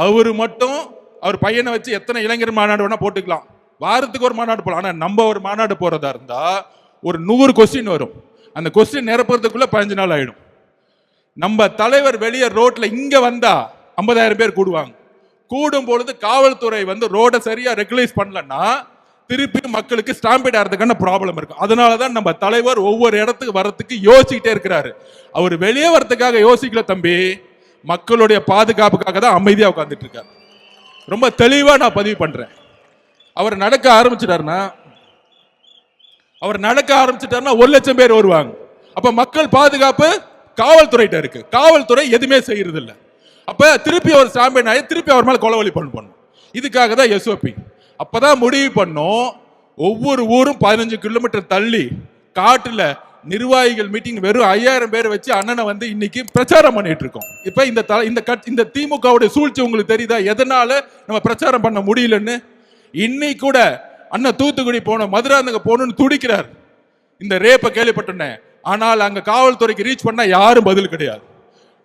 அவரு மட்டும் அவர் பையனை வச்சு எத்தனை இளைஞர் மாநாடு வேணா போட்டுக்கலாம், வாரத்துக்கு ஒரு மாநாடு போகலாம். ஆனா நம்ம ஒரு மாநாடு போறதா இருந்தா ஒரு 100 கொஸ்டின் வரும். அந்த கொஸ்டின் நிரப்புறதுக்குள்ள 15 நாள் ஆயிடும். நம்ம தலைவர் வெளியே ரோட்ல இங்க வந்தா 50,000 பேர் கூடுவாங்க. கூடும் பொழுது காவல்துறை வந்து ரோட சரியா ரெகுலைஸ் பண்ணலன்னா திருப்பி மக்களுக்கு ஸ்டாம்பீட் ஆகிறதுக்கான ப்ராப்ளம் இருக்கும். அதனாலதான் நம்ம தலைவர் ஒவ்வொரு இடத்துக்கு வரத்துக்கு யோசிச்சுட்டே இருக்கிறாரு. அவர் வெளியே வரத்துக்காக யோசிக்கல தம்பி, மக்களுடைய பாதுகாப்புக்காக தான் அமைதியா உட்கார்ந்துட்டு இருக்காரு. ரொம்ப தெளிவா நான் பதிவு பண்றேன். அவர் நடக்க ஆரம்பிச்சிட்டாருன்னா 1 லட்சம் பேர் வருவாங்க. அப்ப மக்கள் பாதுகாப்பு காவல்துறையிட்ட இருக்கு. காவல்துறை எதுவுமே செய்யறது இல்லை. அப்ப திருப்பி ஒரு ஸ்டாம்பீட் ஆகி திருப்பி அவர் மேல கொலவழி பண்ணும். இதுக்காக தான் எஸ்ஓபி. அப்பதான் முடிவு பண்ணோம், ஒவ்வொரு ஊரும் 15 கிலோமீட்டர் தள்ளி காட்டுல நிர்வாகிகள் மீட்டிங் வெறும் 5000 பேர் வச்சு அண்ணனை வந்து இன்னைக்கு பிரச்சாரம் பண்ணிட்டு இருக்கோம். இப்ப இந்த திமுகவுடைய சூழ்ச்சி உங்களுக்கு தெரியுதா? எதனால நம்ம பிரச்சாரம் பண்ண முடியலன்னு? இன்னைக்கு கூட அண்ணன் தூத்துக்குடி போனோம், மதுராந்தக போகணும்னு துடிக்கிறார். இந்த ரேப்பை கேள்விப்பட்டேன். ஆனால் அங்க காவல்துறைக்கு ரீச் பண்ணா யாரும் பதில் கிடையாது.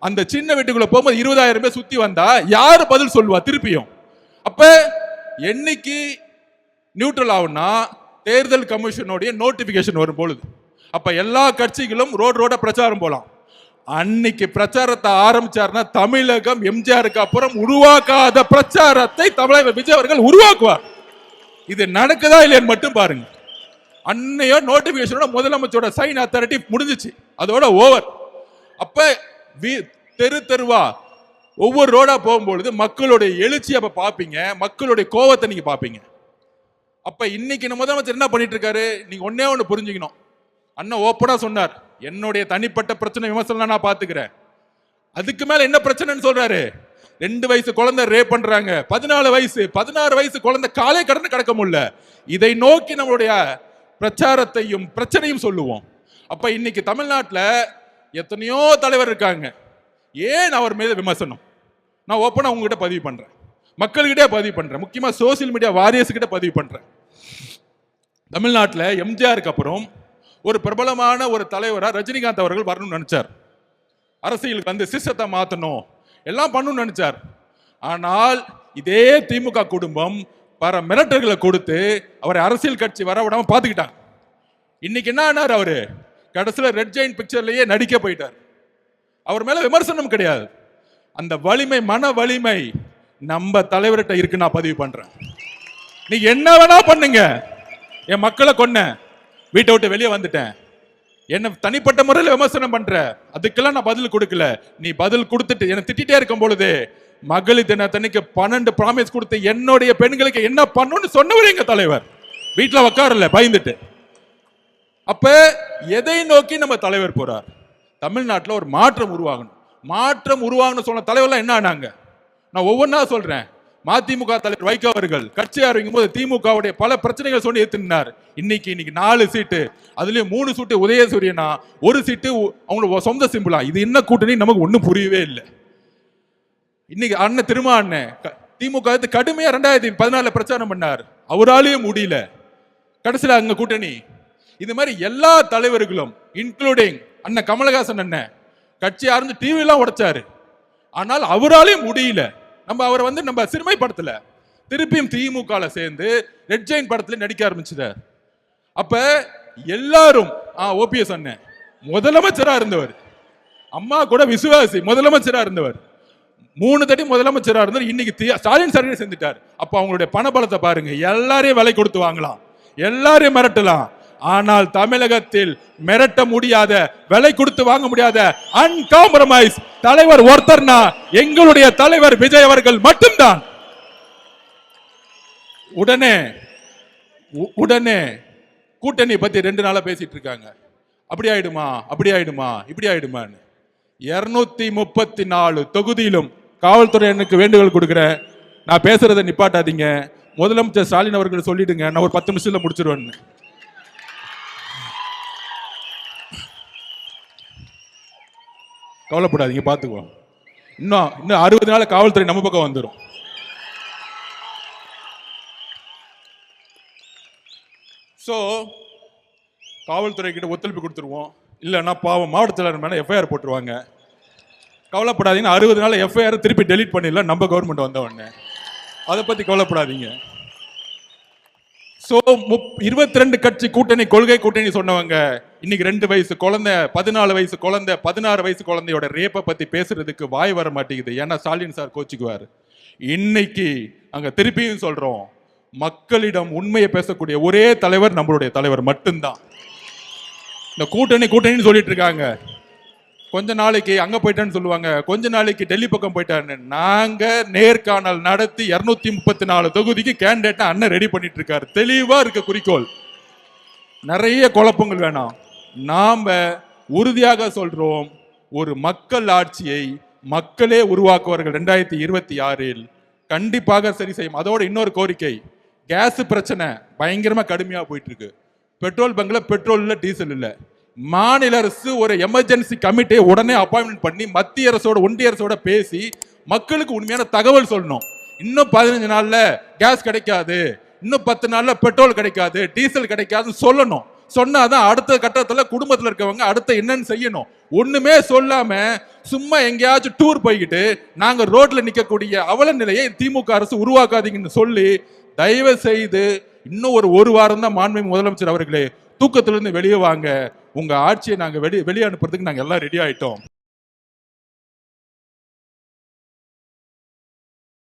அந்த சின்ன வீட்டுக்குள்ள போகும்போது 20,000 பேர் சுத்தி வந்தா யாரு பதில் சொல்லுவா திருப்பியும்? அப்ப என்னைக்கு நியூட்ரல் ஆகும்னா தேர்தல் கமிஷனுடைய நோட்டிபிகேஷன் வரும் பொழுது. அப்ப எல்லா கட்சிகளும் ரோட பிரச்சாரம் போலாம். அன்னைக்கு பிரச்சாரத்தை ஆரம்பிச்சாருன்னா தமிழகம் எம்ஜிஆருக்கு அப்புறம் உருவாக்காத பிரச்சாரத்தை தலைவர் விஜய் அவர்கள் உருவாக்குவார். இது நடக்குதா இல்லையான்னு மட்டும் பாருங்க. அன்னையோ நோட்டிபிகேஷனோட முதலமைச்சரோட சைன் அத்தாரிட்டி முடிஞ்சிச்சு, அதோட ஓவர். அப்ப தெருவா ஒவ்வொரு ரோடா போகும்பொழுது மக்களுடைய எழுச்சி அப்ப பாப்பீங்க, மக்களுடைய கோவத்தை நீங்க பாப்பீங்க. அப்ப இன்னைக்கு நம்ம முதலமைச்சர் என்ன பண்ணிட்டு இருக்காரு? நீங்க ஒன்னே ஒண்ணு புரிஞ்சுக்கணும். அண்ணன் ஓப்பனா சொன்னார், என்னுடைய தனிப்பட்ட பிரச்சனை விமர்சனம் நான் பாத்துக்கிறேன். அதுக்கு மேல என்ன பிரச்சனைன்னு சொல்றாரு. 2 வயசு குழந்தை ரேப் பண்றாங்க, 14 வயசு 16 வயசு குழந்தை காலை கடந்து கடக்க முடியல. இதை நோக்கி நம்மளுடைய பிரச்சாரத்தையும் பிரச்சனையும் சொல்லுவோம். அப்ப இன்னைக்கு தமிழ்நாட்டில் எத்தனையோ தலைவர் இருக்காங்க, ஏன் அவர் மீது விமர்சனம்? நான் ஓப்பனா உங்ககிட்ட பதிவு பண்றேன், மக்கள்கிட்டே பதிவு பண்றேன், முக்கியமா சோசியல் மீடியா வாரியர்ஸ் கிட்ட பதிவு பண்றேன். தமிழ்நாட்டில் எம்ஜிஆருக்கு அப்புறம் ஒரு பிரபலமான ஒரு தலைவரா ரஜினிகாந்த் அவர்கள் வரணும்னு நினைச்சார். அரசியலுக்கு வந்து சிஸ்டத்தை மாத்தணும் எல்லாம் பண்ணணும்னு நினைச்சார். ஆனால் இதே திமுக குடும்பம் பல மிரட்டல்களை கொடுத்து அவரை அரசியல் கட்சி வர விடாம பாத்துக்கிட்டாங்க. இன்னைக்கு என்ன ஆனார்? அவரு கடைசியில் ரெட் ஜெயின் பிக்சர்லயே நடிக்க போயிட்டார். அவர் மேல விமர்சனம் கிடையாது. அந்த வலிமை, மன வலிமை நம்ம தலைவர்கிட்ட இருக்கு. நான் பதிவு பண்றேன். நீ என்ன வேணா பண்ணுங்க, என் மக்களை கொன்ன, வீட்டை விட்டு வெளியே வந்துட்டேன், என்ன தனிப்பட்ட முறையில் விமர்சனம் பண்ற, அதுக்கெல்லாம் நான் பதில் கொடுக்கல. நீ பதில் கொடுத்துட்டு என்ன திட்டிட்டே இருக்கும் பொழுது மகளிர் தினத்தன்னைக்கு 12 ப்ராமிஸ் கொடுத்து என்னுடைய பெண்களுக்கு என்ன பண்ணணும்னு சொன்னவர் எங்க தலைவர். வீட்டுல உட்காரல பயந்துட்டு. அப்ப எதை நோக்கி நம்ம தலைவர் போறார்? தமிழ்நாட்டில் ஒரு மாற்றம் உருவாகணும். மாற்றம் உருவாகணும் சொன்ன தலைவர்லாம் என்ன ஆனாங்க? நான் ஒவ்வொன்றா சொல்றேன். மதிமுக தலைவர் வைகோ அவர்கள் கட்சி ஆரம்பிக்கும் போது திமுகவுடைய பல பிரச்சனைகள் சொல்லி ஏற்றினார். இன்னைக்கு 4 சீட்டு, அதுலயும் 3 சீட்டு உதயசூரியனா, 1 சீட்டு அவங்களோட சொந்த சிம்பிளா. இது என்ன கூட்டணி நமக்கு ஒன்றும் புரியவே இல்லை. இன்னைக்கு அண்ணன் திருமா அண்ணன் திமுக கடுமையா 2014 பிரச்சாரம் பண்ணார், அவராலேயும் முடியல. கடைசியில் அங்க கூட்டணி. இது மாதிரி எல்லா தலைவர்களும் இன்க்ளூடிங் அண்ணன் கமலஹாசன் அண்ணன் கட்சி ஆரம்பிச்சு டிவி எல்லாம் உடைச்சாரு, ஆனால் அவராலேயும் முடியல. நம்ம அவரை வந்து நம்ம சிறுமைப்படுத்தல. திருப்பியும் திமுக சேர்ந்து ரெட் ஜெயின் படத்துல நடிக்க ஆரம்பிச்சது. அப்ப எல்லாரும் ஓபிஎஸ் அண்ணன் முதலமைச்சரா இருந்தவர், அம்மா கூட விசுவாசி முதலமைச்சரா இருந்தவர், 3 தட்டி முதலமைச்சரா இருந்தவர். இன்னைக்கு ஸ்டாலின் சர்வே செஞ்சுட்டார். அப்ப அவங்களுடைய பணபலத்தை பாருங்க. எல்லாரையும் விலை கொடுத்து வாங்கலாம், எல்லாரையும் மிரட்டலாம். ஆனால் தமிழகத்தில் மிரட்ட முடியாத, விலை கொடுத்து வாங்க முடியாத அன்காம்ப்ரமைஸ் தலைவர் ஒருத்தர்னா எங்களுடைய தலைவர் விஜய் அவர்கள் மட்டும்தான். உடனே கூட்டணி பத்தி 2 நாளா பேசிட்டு இருக்காங்க. அப்படி ஆயிடுமா, அப்படி ஆயிடுமா, இப்படி ஆயிடுமான்னு. 234 தொகுதியிலும் காவல்துறை எனக்கு வேண்டுகோள் கொடுக்கிறேன், நான் பேசுறதை நிப்பாட்டாதீங்க. முதலமைச்சர் ஸ்டாலின் அவர்கள் சொல்லிடுங்க, நான் ஒரு 10 நிமிஷத்துல முடிச்சிருவேன். கவலைப்படாதீங்க, பார்த்துக்குவோம். இன்னும் 60 நாள் காவல்துறை நம்ம பக்கம் வந்துடும். ஸோ காவல்துறை கிட்ட ஒத்துழைப்பு கொடுத்துருவோம். இல்லைன்னா பாவம் மாவட்ட செயலாளர் மேலே எஃப்ஐஆர் போட்டுருவாங்க. கவலைப்படாதீங்க, 60 நாள் எஃப்ஐஆர் திருப்பி டெலீட் பண்ணிடலாம் நம்ம கவர்மெண்ட் வந்த உடனே. அதை பத்தி கவலைப்படாதீங்க. சோ 22 கட்சி கூட்டணி, கொள்கை கூட்டணி சொன்னவங்க இன்னைக்கு 2 வயசு குழந்தை, 14 வயசு குழந்தை, 16 வயசு குழந்தையோட ரேப்பை பத்தி பேசுறதுக்கு வாய் வர மாட்டேங்குது. ஏன்னா ஸ்டாலின் சார் கோச்சுக்குவார். இன்னைக்கு அங்க திருப்பியும் சொல்றோம், மக்களிடம் உண்மையை பேசக்கூடிய ஒரே தலைவர் நம்மளுடைய தலைவர் மட்டும்தான். இந்த கூட்டணி கூட்டணின்னு சொல்லிட்டு இருக்காங்க. கொஞ்ச நாளைக்கு அங்க போயிட்டான்னு சொல்லுவாங்க, கொஞ்ச நாளைக்கு டெல்லி பக்கம் போயிட்டான்னு. நாங்க நேர்காணல் நடத்தி 234 தொகுதிக்கு கேண்டிடேட் அண்ணன் ரெடி பண்ணிட்டு இருக்காரு. தெளிவா இருக்க குறிக்கோள். நிறைய குழப்பங்கள் வேணாம். நாம உறுதியாக சொல்றோம், ஒரு மக்கள் ஆட்சியை மக்களே உருவாக்குவார்கள் 2026 கண்டிப்பாக சரி செய்யும். அதோட இன்னொரு கோரிக்கை, கேஸ் பிரச்சனை பயங்கரமா கடுமையா போயிட்டு இருக்கு. பெட்ரோல் பங்க்ல பெட்ரோல் இல்ல, டீசல் இல்ல. மாநில அரசு ஒரு எமர்ஜென்சி கமிட்டியை உடனே அப்பாயின்மெண்ட் பண்ணி மத்திய அரசோட ஒன்றிய அரசோட பேசி மக்களுக்கு உண்மையான தகவல் சொல்லணும். இன்னும் 15 நாள்ல கேஸ் கிடைக்காது, இன்னும் 10 நாள்ல பெட்ரோல் கிடைக்காது, டீசல் கிடைக்காதுன்னு சொல்லணும். சொன்னாதான் அடுத்த கட்டத்துல குடும்பத்துல இருக்கவங்க அடுத்த என்னன்னு செய்யணும். ஒண்ணுமே சொல்லாம சும்மா எங்கேயாச்சும் டூர் போய்கிட்டு நாங்க ரோட்ல நிக்கக்கூடிய அவல நிலையை திமுக அரசு உருவாக்காதீங்கன்னு சொல்லி, தயவு செய்து இன்னும் ஒரு வாரம் தான் மாண்புமிகு முதலமைச்சர் அவர்களே, தூக்கத்திலிருந்து வெளியே வாங்க. உங்க ஆட்சியை நாங்க வெளியே அனுப்புறதுக்கு நாங்க எல்லாம் ரெடி ஆயிட்டோம்.